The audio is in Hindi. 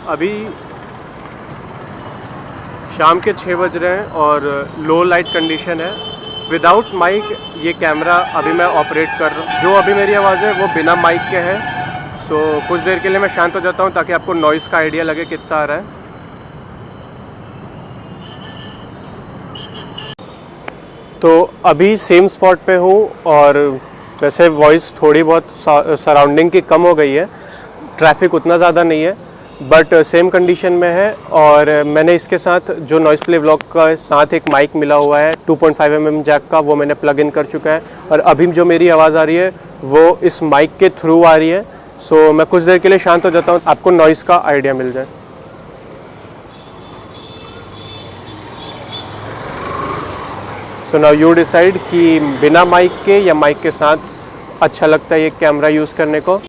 अभी शाम के 6 बज रहे हैं और लो लाइट कंडीशन है। विदाउट माइक ये कैमरा अभी मैं ऑपरेट कर रहा हूँ। जो अभी मेरी आवाज़ है वो बिना माइक के है। सो कुछ देर के लिए मैं शांत हो जाता हूँ ताकि आपको नॉइज़ का आइडिया लगे कितना आ रहा है। तो अभी सेम स्पॉट पे हूँ और वैसे वॉइस थोड़ी बहुत सराउंडिंग की कम हो गई है, ट्रैफिक उतना ज़्यादा नहीं है, बट सेम कंडीशन में है। और मैंने इसके साथ जो नॉइस प्ले व्लॉग का साथ एक माइक मिला हुआ है 2.5 mm जैक का, वो मैंने प्लग इन कर चुका है और अभी जो मेरी आवाज़ आ रही है वो इस माइक के थ्रू आ रही है। सो मैं कुछ देर के लिए शांत हो जाता हूँ, आपको नॉइस का आइडिया मिल जाए। सो नाउ यू डिसाइड कि बिना माइक के या माइक के साथ अच्छा लगता है ये कैमरा यूज़ करने को।